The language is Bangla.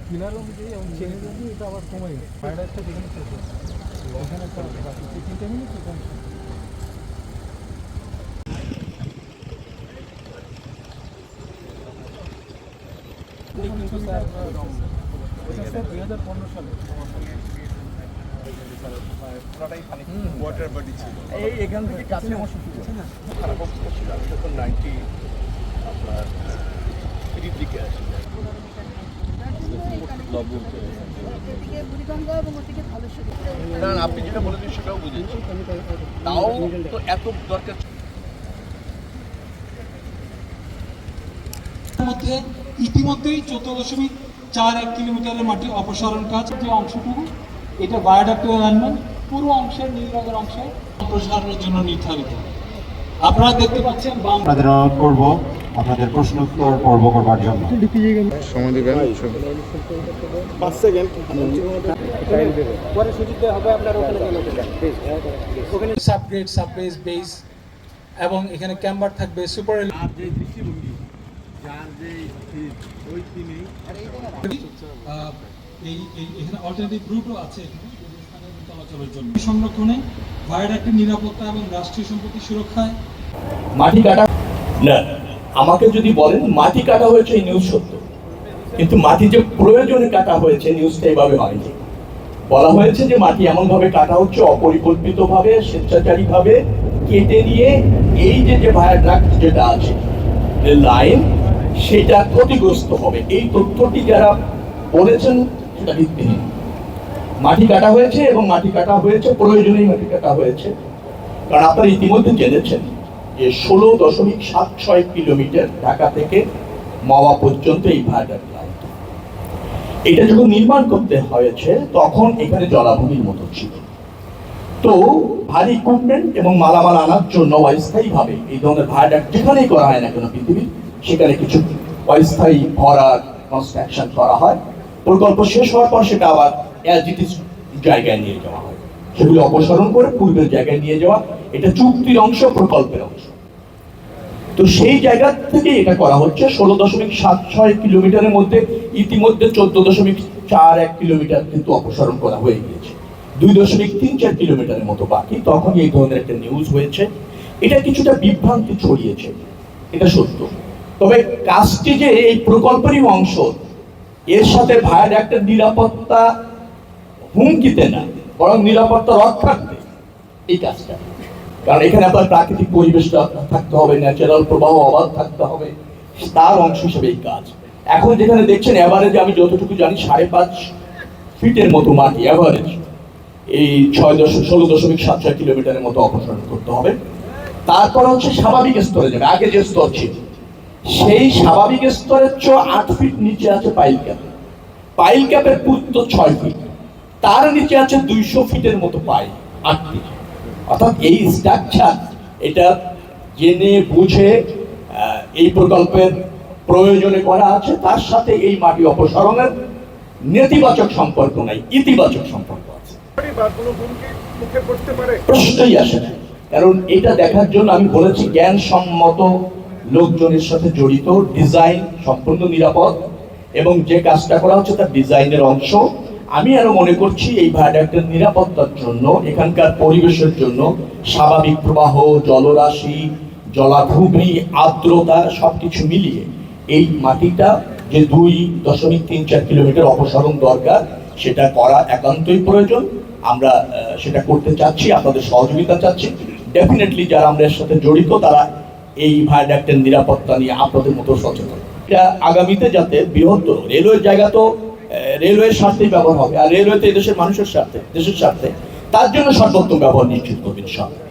কিনার অনুযায়ী এবং চেনের অনুযায়ী এটা আবার কমাই ফায়ার একটা যেখানে চলছে ওখানে একটা বাকি 3 মিনিট ওখানে কিন্তু স্যার ওটা স্যার 2015 সালে পুরোটাই খালি ওয়াটার বডি ছিল এই এখান থেকে কাছে সমস্যা ছিল না খারাপ অবস্থা ছিল তখন 90 আপনার এদিক দিকে আসে না আপনি যেটা বলেছেন সেটাও বুঝেছি তাও তো এত দরকার মধ্যে ইতিমধ্যেই 14.41 কিলোমিটারের মাটি অপসারণ কাজ যে অংশটুকু এটা ভায়াডাক্ট অ্যালাইনমেন্ট পুরো অংশের নীল রঙের অংশে প্রসারণের জন্য নির্ধারিত। আপনারা দেখতে পাচ্ছেন আপনাদের অনুরোধ করব আপনাদের প্রশ্ন উত্তর পর্ব করবার জন্য সময় দেবেন 5 সেকেন্ড পরে সুযোগ হবে আপনার ওখানে সাবগ্রেড সাববেস বেস এবং এখানে ক্যাম্বার থাকবে সুপার আর যে দৃষ্টিভঙ্গি যার যে ওই তিনি এখানে অল্টারনেটিভ রুটও আছে চলাচলের জন্য সংরক্ষণে ভায়াডাক্টের নিরাপত্তা এবং রাষ্ট্রীয় সম্পত্তি সুরক্ষায় মাটি কাটা না আমাকে যদি বলেন মাটি কাটা হয়েছে এই নিউজ সত্য কিন্তু মাটি যে প্রয়োজনে কাটা হয়েছে নিউজটা এভাবে হয়নি বলা হয়েছে যে মাটি এমন ভাবে কাটা হচ্ছে অপরিকল্পিত ভাবে স্বেচ্ছাচারী ভাবে কেটে নিয়ে এই যে ভায়াডাক্ট যেটা আছে লাইন সেটা ক্ষতিগ্রস্ত হবে এই তথ্যটি যারা বলেছেন সেটা ভিত্তিহীন মাটি কাটা হয়েছে এবং মাটি কাটা হয়েছে প্রয়োজনেই মাটি কাটা হয়েছে কারণ আপনারা ইতিমধ্যে জেনেছেন যে 16.76 কিলোমিটার ঢাকা থেকে মাওয়া পর্যন্ত এই ভায়াডাক্ট লাইন এটা যখন নির্মাণ করতে হয়েছে তখন এখানে জলাভূমির মতো ছিল তো ভারী ইকুইপমেন্ট এবং মালামাল আনার জন্য অস্থায়ীভাবে এই ধরনের ভায়াডাক্ট যেখানেই করা হয় না কেন পৃথিবীর সেখানে কিছু অস্থায়ী ভরার কনস্ট্রাকশন করা হয় প্রকল্প শেষ হওয়ার পর সেটা আবার এলজিটি জায়গায় নিয়ে যাওয়া হয় সেগুলি অপসারণ করে পূর্বের জায়গায় নিয়ে যাওয়া এটা চুক্তির অংশ প্রকল্পের অংশ তো সেই জায়গা থেকে এটা করা হচ্ছে 16.76 কিলোমিটারের মধ্যে ইতিমধ্যে 14.41 কিলোমিটার কিন্তু অপসারণ করা হয়ে গিয়েছে 2.34 কিলোমিটারের মতো বাকি তখন এই ধরনের একটা নিউজ হয়েছে এটা কিছুটা বিভ্রান্তি ছড়িয়েছে এটা সত্য তবে কাজটি যে এই প্রকল্পেরই অংশ এর সাথে ভায়াডাক্টের নিরাপত্তা হুমকিতে না বরং নিরাপত্তা রক্ষার্থে এই কাজটা কারণ এখানে আপনার প্রাকৃতিক পরিবেশটা থাকতে হবে ন্যাচারাল প্রবাহ অবাধ থাকতে হবে তার অংশ হিসেবে এই কাজ এখন যেখানে দেখছেন এভারেজে আমি যতটুকু জানি 5.5 ফিটের মতো মাটি এভারেজ এই 16.76 কিলোমিটারের মতো অপসারণ করতে হবে তারপর হচ্ছে স্বাভাবিক স্তরে যাবে আগে যে স্তর ছিল সেই স্বাভাবিক স্তরের 8 ফিট নিচে আছে পাইল ক্যাপের পুত্র 6 ফিট তার নিচে আছে 200 ফিটের মতো পাইল 8 ফিট অর্থাৎ এই স্ট্রাকচার এটা জেনে বুঝে এই প্রকল্পের প্রয়োজনে করা আছে তার সাথে এই মাটি অপসারণের নেতিবাচক সম্পর্ক নাই ইতিবাচক সম্পর্ক আছে প্রশ্নই আসে না কারণ এটা দেখার জন্য আমি বলেছি জ্ঞানসম্মত লোকজনের সাথে জড়িত ডিজাইন সম্পূর্ণ নিরাপদ এবং যে কাজটা করা হচ্ছে তার ডিজাইনের অংশ আমি আরো মনে করছি এই ভায়াডাক্টের নিরাপত্তার জন্য এখানকার পরিবেশের জন্য স্বাভাবিক প্রবাহ জলরাশি জলাভূমি আর্দ্রতা সবকিছু মিলিয়ে এই মাটিটা যে 2.34 কিলোমিটার অপসারণ দরকার সেটা করা একান্তই প্রয়োজন আমরা সেটা করতে চাচ্ছি আপনাদের সহযোগিতা চাচ্ছি ডেফিনেটলি যারা আমরা এর সাথে জড়িত তারা এই ভায়াডাক্টের নিরাপত্তা নিয়ে আপনাদের মতো সচেতন এটা আগামীতে যাতে বৃহত্তর রেলওয়ের জায়গা তো রেলওয়ের স্বার্থেই ব্যবহার হবে আর রেলওয়েতে দেশের মানুষের স্বার্থে দেশের স্বার্থে তার জন্য সর্বোত্তম ব্যবহার নিশ্চিত করবেন ইনশাআল্লাহ।